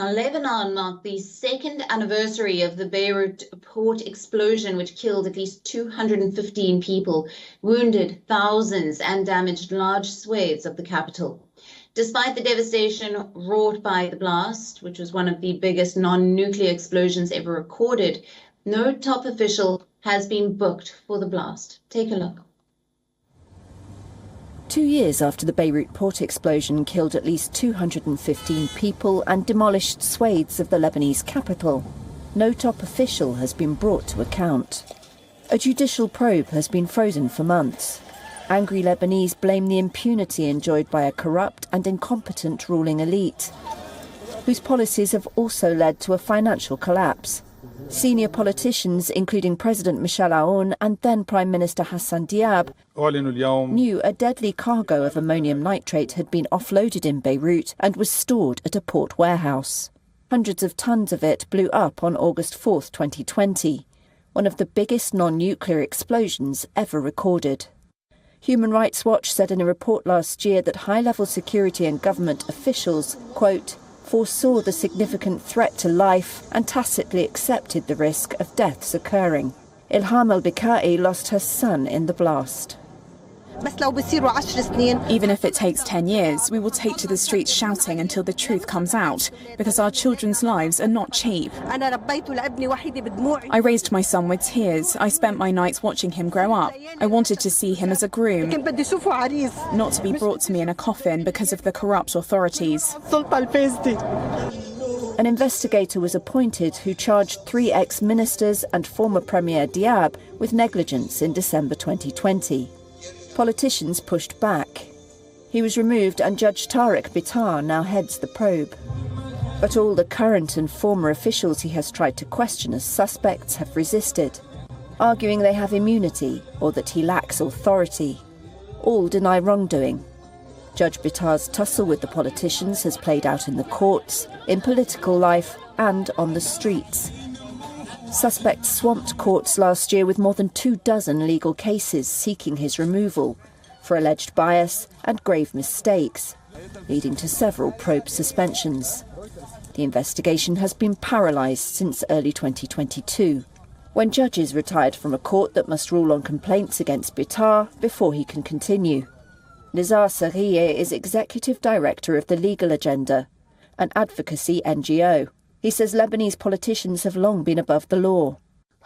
Now, Lebanon marked the second anniversary of the Beirut port explosion, which killed at least 215 people, wounded thousands, and damaged large swathes of the capital. Despite the devastation wrought by the blast, which was one of the biggest non-nuclear explosions ever recorded, no top official has been booked for the blast. Take a look. 2 years after the Beirut port explosion killed at least 215 people and demolished swathes of the Lebanese capital, no top official has been brought to account. A judicial probe has been frozen for months. Angry Lebanese blame the impunity enjoyed by a corrupt and incompetent ruling elite, whose policies have also led to a financial collapse. Senior politicians, including President Michel Aoun and then Prime Minister Hassan Diab, knew a deadly cargo of ammonium nitrate had been offloaded in Beirut and was stored at a port warehouse. Hundreds of tons of it blew up on August 4, 2020, one of the biggest non-nuclear explosions ever recorded. Human Rights Watch said in a report last year that high-level security and government officials, quote, foresaw the significant threat to life and tacitly accepted the risk of deaths occurring. Ilham al-Bikai lost her son in the blast. Even if it takes 10 years, we will take to the streets shouting until the truth comes out, because our children's lives are not cheap. I raised my son with tears. I spent my nights watching him grow up. I wanted to see him as a groom, not to be brought to me in a coffin because of the corrupt authorities. An investigator was appointed who charged 3 ex-ministers and former Premier Diab with negligence in December 2020. Politicians pushed back. He was removed and Judge Tariq Bitar now heads the probe. But all the current and former officials he has tried to question as suspects have resisted, arguing they have immunity or that he lacks authority. All deny wrongdoing. Judge Bitar's tussle with the politicians has played out in the courts, in political life and on the streets. Suspects swamped courts last year with more than 24 legal cases seeking his removal for alleged bias and grave mistakes, leading to several probe suspensions. The investigation has been paralysed since early 2022, when judges retired from a court that must rule on complaints against Bitar before he can continue. Nizar Sarrieh is executive director of the Legal Agenda, an advocacy NGO. He says Lebanese politicians have long been above the law.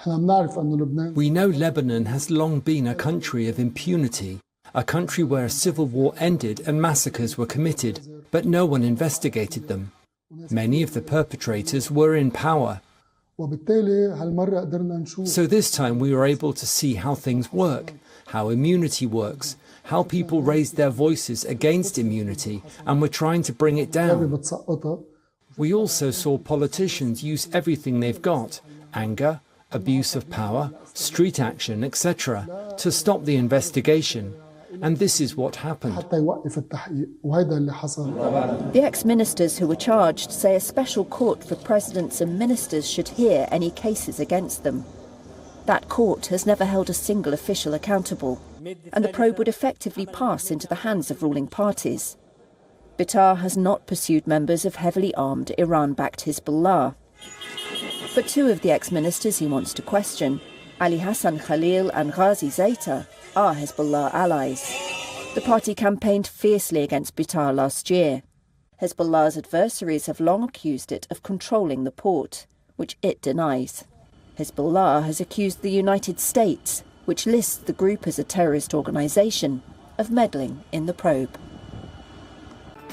We know Lebanon has long been a country of impunity, a country where a civil war ended and massacres were committed, but no one investigated them. Many of the perpetrators were in power. So this time we were able to see how things work, how immunity works, how people raised their voices against immunity, and were trying to bring it down. We also saw politicians use everything they've got, anger, abuse of power, street action, etc., to stop the investigation. And this is what happened. The ex-ministers who were charged say a special court for presidents and ministers should hear any cases against them. That court has never held a single official accountable, and the probe would effectively pass into the hands of ruling parties. Bitar has not pursued members of heavily armed Iran-backed Hezbollah. But 2 of the ex-ministers he wants to question, Ali Hassan Khalil and Ghazi Zayta, are Hezbollah allies. The party campaigned fiercely against Bitar last year. Hezbollah's adversaries have long accused it of controlling the port, which it denies. Hezbollah has accused the United States, which lists the group as a terrorist organisation, of meddling in the probe.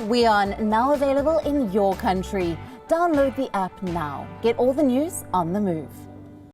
WION, now available in your country. Download the app now. Get all the news on the move.